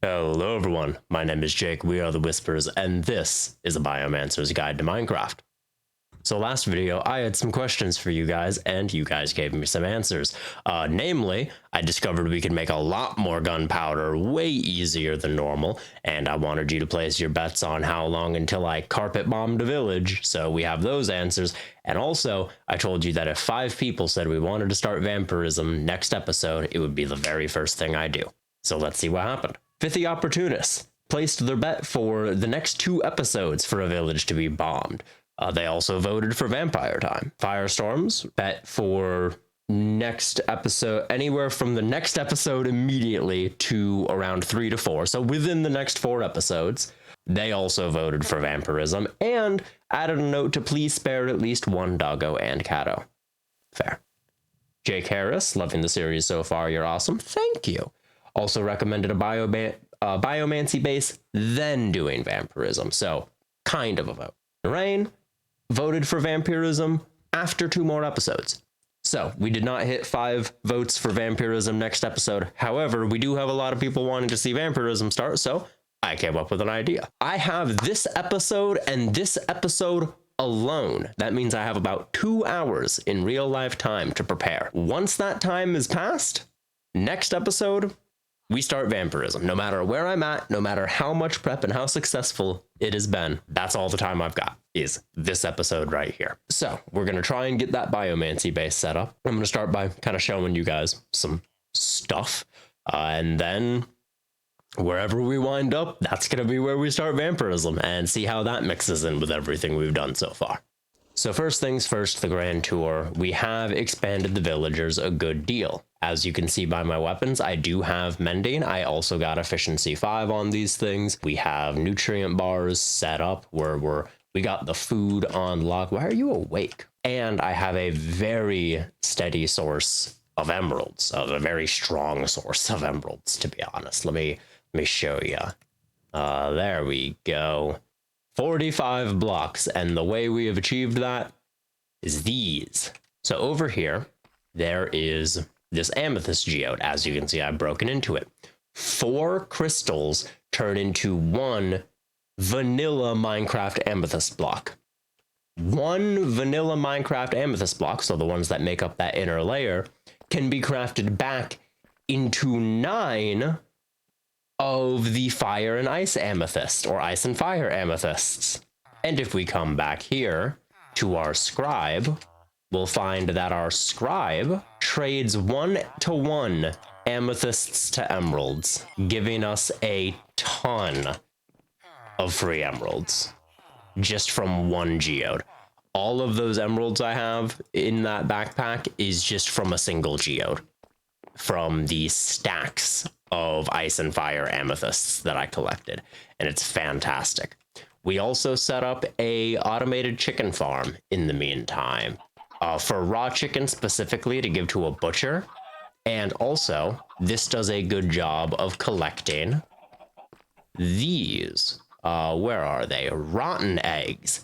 Hello everyone, my name is Jake, we are the Whispers, and this is a Biomancer's Guide to Minecraft. So last video, I had some questions for you guys, and you guys gave me some answers. Namely, I discovered we could make a lot more gunpowder way easier than normal, and I wanted you to place your bets on how long until I carpet bombed a village, so we have those answers. And also, I told you that if 5 people said we wanted to start vampirism next episode, it would be the very first thing I do. So let's see what happened. 50 opportunists placed their bet for the next 2 episodes for a village to be bombed. They also voted for Vampire Time. Firestorms bet for next episode, anywhere from the next episode immediately to around 3 to 4. So within the next 4 episodes, they also voted for vampirism and added a note to please spare at least one doggo and catto. Fair. Jake Harris, loving the series so far, you're awesome. Thank you. Also recommended a Biomancy base, then doing vampirism. So kind of a vote. Rain voted for vampirism after 2 more episodes. So we did not hit 5 votes for vampirism next episode. However, we do have a lot of people wanting to see vampirism start, so I came up with an idea. I have this episode and this episode alone. That means I have about 2 hours in real life time to prepare. Once that time is passed, next episode, we start vampirism. No matter where I'm at, no matter how much prep and how successful it has been, that's all the time I've got, is this episode right here. So we're going to try and get that Biomancy base set up. I'm going to start by kind of showing you guys some stuff. And then wherever we wind up, that's going to be where we start vampirism and see how that mixes in with everything we've done so far. So first things first, the grand tour. We have expanded the villagers a good deal. As you can see by my weapons, I do have mending. I also got efficiency 5 on these things. We have nutrient bars set up where we got the food on lock. Why are you awake? And I have a very steady source of emeralds, a very strong source of emeralds, to be honest. Let me show you. There we go. 45 blocks, and the way we have achieved that is these. So over here, there is this amethyst geode. As you can see, I've broken into it. 4 crystals turn into 1 vanilla Minecraft amethyst block. 1 vanilla Minecraft amethyst block, so the ones that make up that inner layer, can be crafted back into 9 of the fire and ice amethyst, or ice and fire amethysts. And if we come back here to our scribe, we'll find that our scribe trades 1-to-1 amethysts to emeralds, giving us a ton of free emeralds just from 1 geode. All of those emeralds I have in that backpack is just from a single geode, from the stacks of ice and fire amethysts that I collected, and it's fantastic. We also set up a automated chicken farm in the meantime, for raw chicken specifically to give to a butcher, and also this does a good job of collecting these. Where are they? Rotten eggs.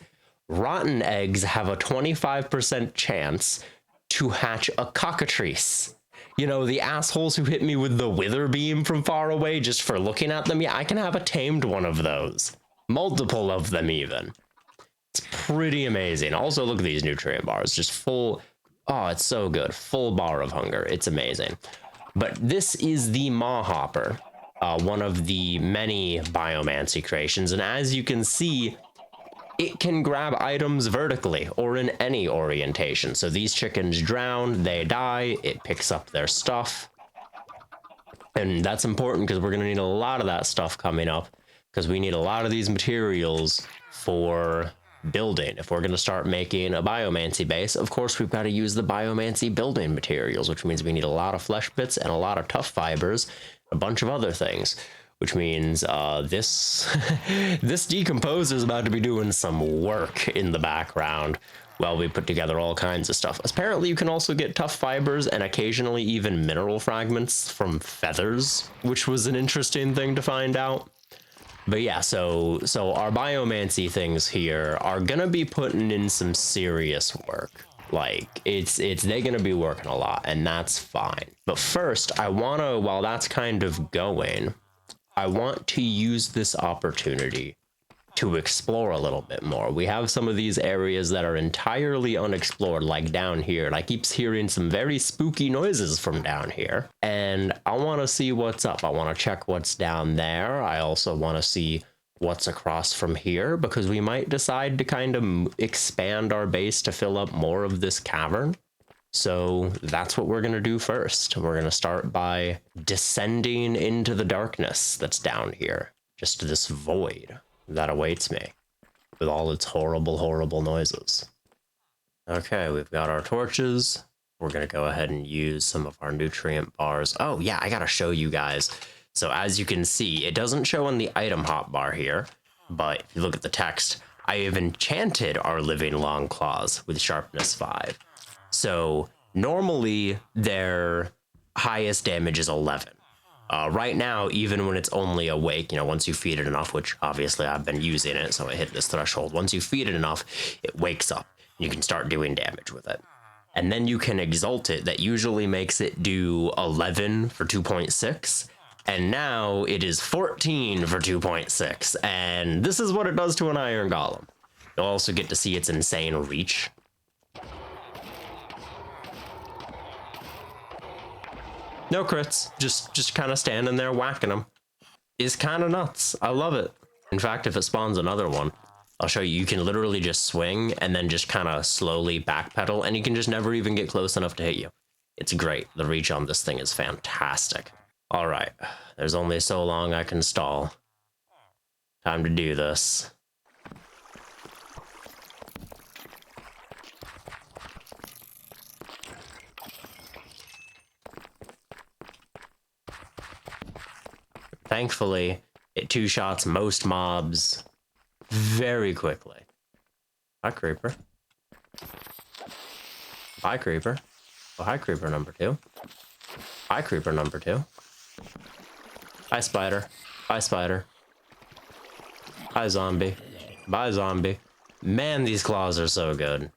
Rotten eggs have a 25% chance to hatch a cockatrice. You know, the assholes who hit me with the wither beam from far away just for looking at them. Yeah, I can have a tamed one of those. Multiple of them even. It's pretty amazing. Also, look at these nutrient bars. Just full. Oh, it's so good. Full bar of hunger. It's amazing. But this is the Maw Hopper, one of the many Biomancy creations. And as you can see, it can grab items vertically or in any orientation. So these chickens drown, they die, it picks up their stuff. And that's important because we're going to need a lot of that stuff coming up, because we need a lot of these materials for building. If we're going to start making a Biomancy base, of course we've got to use the Biomancy building materials, which means we need a lot of flesh bits and a lot of tough fibers, a bunch of other things. Which means this decomposer is about to be doing some work in the background while we put together all kinds of stuff. Apparently, you can also get tough fibers and occasionally even mineral fragments from feathers, which was an interesting thing to find out. But yeah, so our Biomancy things here are gonna be putting in some serious work. Like, they're gonna be working a lot, and that's fine. But first, I wanna, while that's kind of going, I want to use this opportunity to explore a little bit more. We have some of these areas that are entirely unexplored, like down here, and I keep hearing some very spooky noises from down here. And I want to see what's up. I want to check what's down there. I also want to see what's across from here, because we might decide to kind of expand our base to fill up more of this cavern. So that's what we're going to do first. We're going to start by descending into the darkness that's down here. Just this void that awaits me with all its horrible, horrible noises. Okay, we've got our torches. We're going to go ahead and use some of our nutrient bars. Oh, yeah, I got to show you guys. So as you can see, it doesn't show on the item hotbar here, but if you look at the text, I have enchanted our living long claws with sharpness 5. So normally their highest damage is 11. Right now, even when it's only awake, you know, once you feed it enough, which obviously I've been using it, so I hit this threshold. Once you feed it enough, it wakes up. And you can start doing damage with it. And then you can exalt it. That usually makes it do 11 for 2.6. And now it is 14 for 2.6. And this is what it does to an iron golem. You'll also get to see its insane reach. No crits, just kind of standing there whacking them. Is kind of nuts. I love it. In fact, if it spawns another one, I'll show you. You can literally just swing and then just kind of slowly backpedal, and you can just never even get close enough to hit you. It's great. The reach on this thing is fantastic. All right, there's only so long I can stall. Time to do this. Thankfully, it two-shots most mobs very quickly. Hi, creeper. Hi, creeper. Oh, hi, creeper number 2. Hi, creeper number 2. Hi, spider. Hi, spider. Hi, zombie. Bye, zombie. Man, these claws are so good.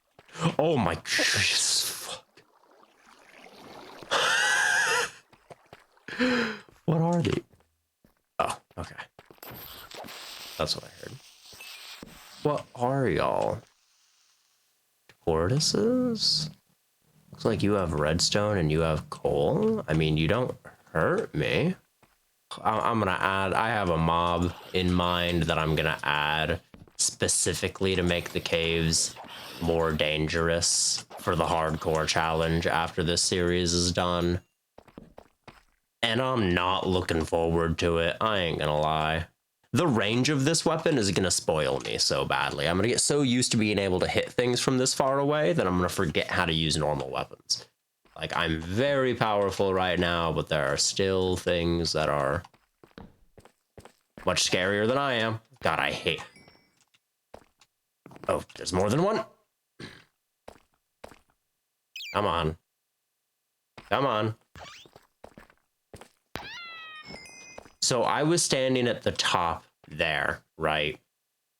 Oh my goodness, fuck. What are they? Oh, okay. That's what I heard. What are y'all? Tortoises? Looks like you have redstone and you have coal. I mean, you don't hurt me. I'm gonna add, I have a mob in mind that I'm gonna add specifically to make the caves more dangerous for the hardcore challenge after this series is done. And I'm not looking forward to it, I ain't gonna lie. The range of this weapon is gonna spoil me so badly. I'm gonna get so used to being able to hit things from this far away that I'm gonna forget how to use normal weapons. Like, I'm very powerful right now, but there are still things that are much scarier than I am. God, I hate... Oh, there's more than one? Come on. Come on. So I was standing at the top there, right,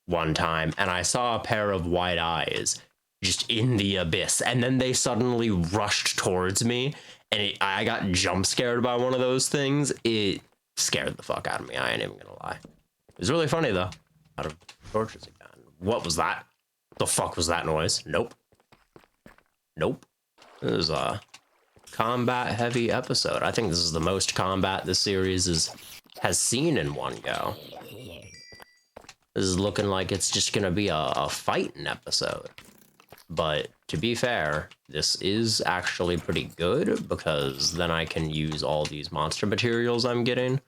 one time, and I saw a pair of white eyes just in the abyss, and then they suddenly rushed towards me, and I got jump scared by one of those things. It scared the fuck out of me, I ain't even gonna lie. It was really funny, though. Out of torches again. What was that? The fuck was that noise? Nope. Nope. This is a combat-heavy episode. I think this is the most combat this series has seen in one go. This is looking like it's just gonna be a fighting episode. But to be fair, this is actually pretty good, because then I can use all these monster materials I'm getting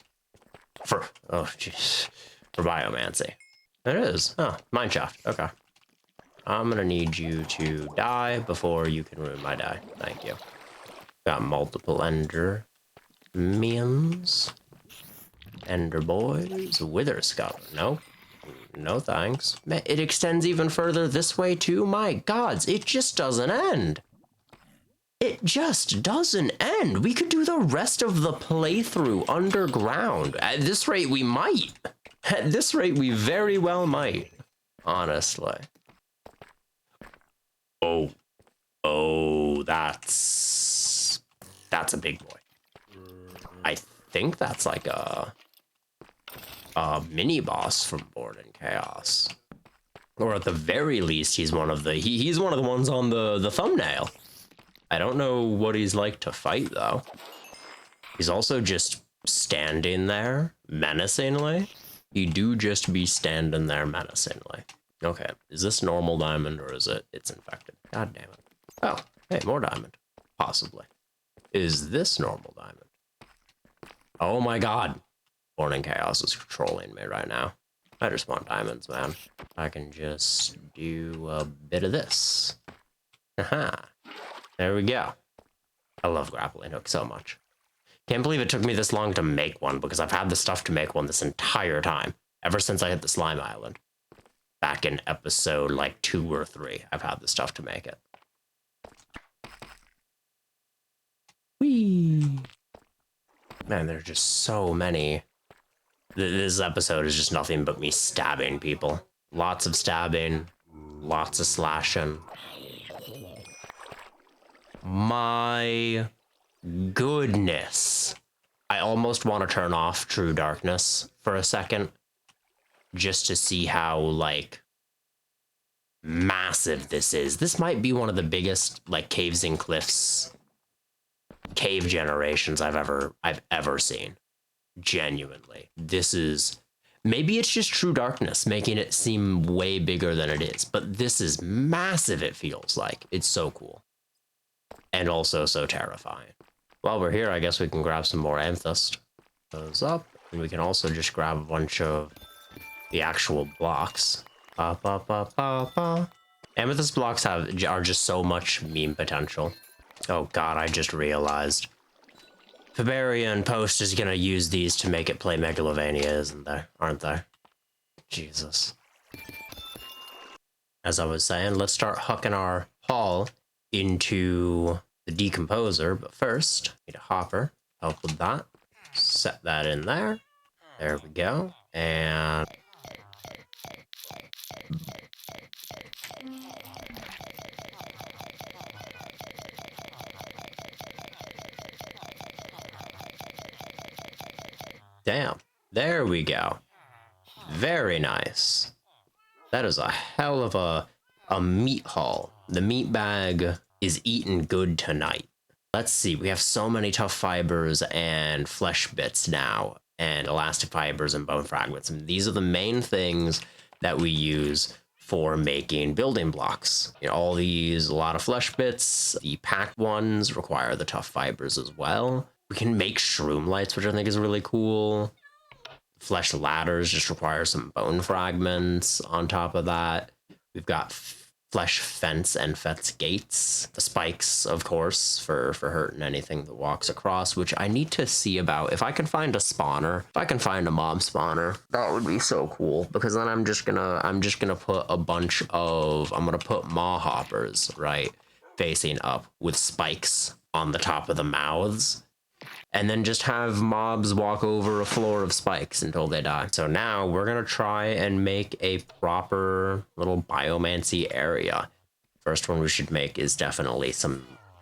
for, oh jeez, for Biomancy. It is. Oh, mineshaft. Okay. I'm gonna need you to die before you can ruin my die. Thank you. Got multiple ender minions. Ender boys. Wither scum. No. No thanks. Man, it extends even further this way too? My gods, it just doesn't end. It just doesn't end. We could do the rest of the playthrough underground. At this rate, we might. At this rate, we very well might. Honestly. Oh. Oh, that's a big boy. I think that's like a mini boss from Born in Chaos. Or at the very least, he's one of the he's one of the ones on the thumbnail. I don't know what he's like to fight though. He's also just standing there menacingly. He do just be standing there menacingly. Okay, is this normal diamond or is it's infected? God damn it. Oh, hey, more diamond. Possibly. Is this normal diamond? Oh my god. Born in Chaos is trolling me right now. I just want diamonds, man. I can just do a bit of this. Haha. There we go. I love grappling hook so much. Can't believe it took me this long to make one, because I've had the stuff to make one this entire time. Ever since I hit the slime island. Back in episode, like, 2 or 3, I've had the stuff to make it. Whee! Man, there's just so many. This episode is just nothing but me stabbing people. Lots of stabbing, lots of slashing. My goodness. I almost want to turn off True Darkness for a second, just to see how, like, massive this is. This might be one of the biggest, like, caves and cliffs, cave generations I've ever seen. Genuinely. This is, maybe it's just True Darkness making it seem way bigger than it is, but this is massive, it feels like. It's so cool. And also so terrifying. While we're here, I guess we can grab some more amethyst. Those up, and we can also just grab a bunch of the actual blocks. Amethyst blocks are just so much meme potential. Oh god, I just realized. Fibarian Post is gonna use these to make it play Megalovania, isn't there? Aren't there? Jesus. As I was saying, let's start hucking our haul into the decomposer, but first, need a hopper. Help with that. Set that in there. There we go. And damn. There we go. Very nice. That is a hell of a meat haul. The meat bag is eating good tonight. Let's see, we have so many tough fibers and flesh bits now, and elastic fibers and bone fragments. And these are the main things that we use for making building blocks. You know, all these, a lot of flesh bits. The packed ones require the tough fibers as well. We can make shroom lights, which I think is really cool. Flesh ladders just require some bone fragments on top of that. We've got flesh fence and fence gates. The spikes, of course, for hurting anything that walks across, which I need to see about. If I can find a spawner, if I can find a mob spawner, that would be so cool, because then I'm just gonna put a bunch of, I'm gonna put maw hoppers, right, facing up with spikes on the top of the mouths, and then just have mobs walk over a floor of spikes until they die. So now we're gonna try and make a proper little biomancy area. First one we should make is definitely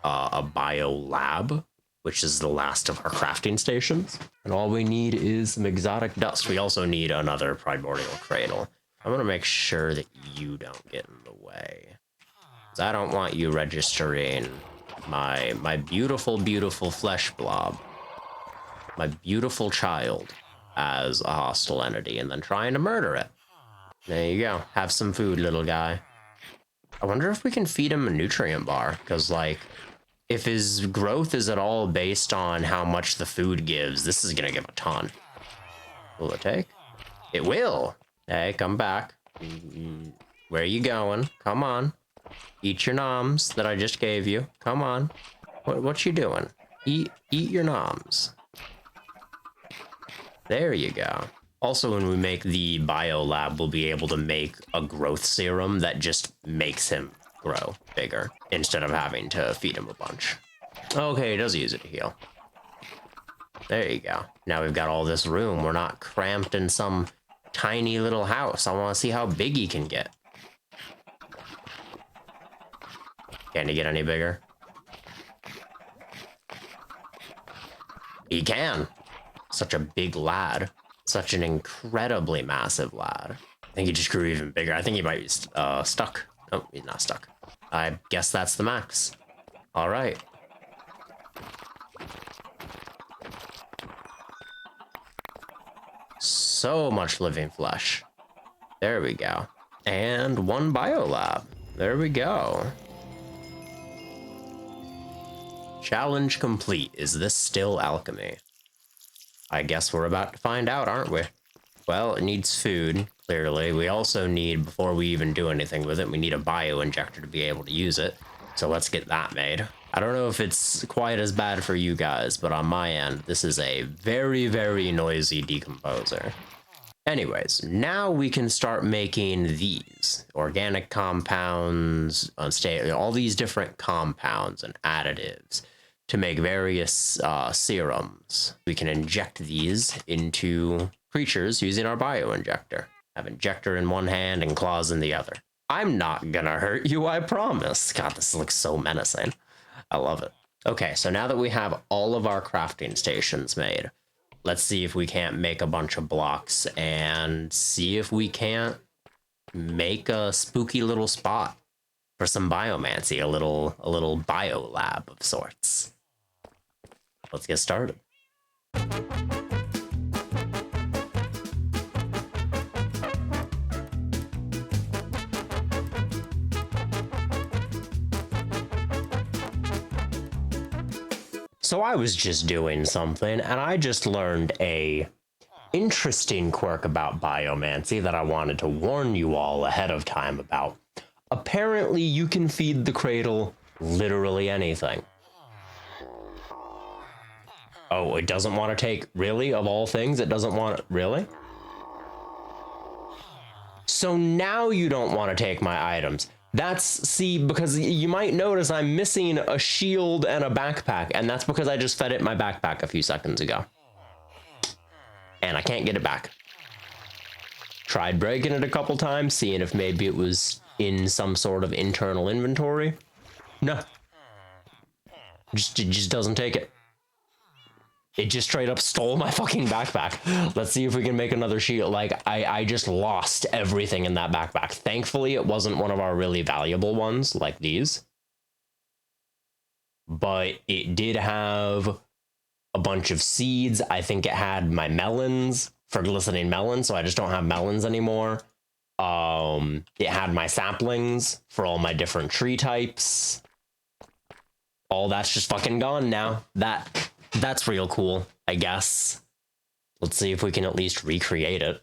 a bio lab, which is the last of our crafting stations. And all we need is some exotic dust. We also need another primordial cradle. I'm gonna make sure that you don't get in the way, because I don't want you registering my beautiful, beautiful flesh blob, my beautiful child, as a hostile entity and then trying to murder it. There you go. Have some food, little guy. I wonder if we can feed him a nutrient bar, because, like, if his growth is at all based on how much the food gives, this is gonna give a ton. Will it take? It will. Hey, come back. Where are you going? Come on. Eat your noms that I just gave you. Come on. What you doing? Eat your noms. There you go. Also, when we make the bio lab, we'll be able to make a growth serum that just makes him grow bigger instead of having to feed him a bunch. Okay, he does use it to heal. There you go. Now we've got all this room. We're not cramped in some tiny little house. I want to see how big he can get. Can he get any bigger? He can. Such a big lad. Such an incredibly massive lad. I think he just grew even bigger. I think he might be stuck. Oh, he's not stuck. I guess that's the max. All right. So much living flesh. There we go. And one biolab. There we go. Challenge complete. Is this still alchemy? I guess we're about to find out, aren't we? Well, it needs food, clearly. We also need, before we even do anything with it, we need a bio-injector to be able to use it. So let's get that made. I don't know if it's quite as bad for you guys, but on my end, this is a very, very noisy decomposer. Anyways, now we can start making these organic compounds, all these different compounds and additives to make various serums. We can inject these into creatures using our bio-injector. Have injector in one hand and claws in the other. I'm not gonna hurt you, I promise. God, this looks so menacing. I love it. Okay, so now that we have all of our crafting stations made, let's see if we can't make a bunch of blocks and see if we can't make a spooky little spot for some biomancy, a little bio lab of sorts. Let's get started. So I was just doing something, and I just learned a interesting quirk about Biomancy that I wanted to warn you all ahead of time about. Apparently, you can feed the cradle literally anything. Oh, it doesn't want to take, really? Of all things, it doesn't want, really? So now you don't want to take my items. See, because you might notice I'm missing a shield and a backpack, and that's because I just fed it my backpack a few seconds ago. And I can't get it back. Tried breaking it a couple times, seeing if maybe it was in some sort of internal inventory. No. It just doesn't take it. It just straight up stole my fucking backpack. Let's see if we can make another shield. Like, I just lost everything in that backpack. Thankfully, it wasn't one of our really valuable ones, like these. But it did have a bunch of seeds. I think it had my melons for glistening melons, so I just don't have melons anymore. It had my saplings for all my different tree types. All that's just fucking gone now. That's real cool, I guess. Let's see if we can at least recreate it.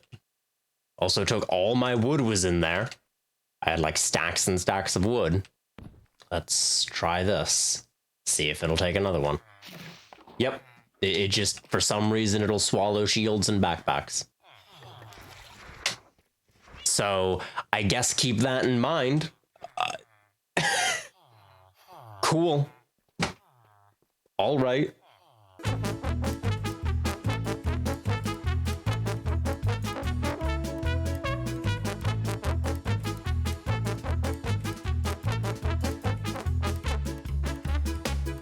Also took all my wood was in there. I had like stacks and stacks of wood. Let's try this. See if it'll take another one. Yep. It just, for some reason, it'll swallow shields and backpacks. So, I guess keep that in mind. Cool. All right.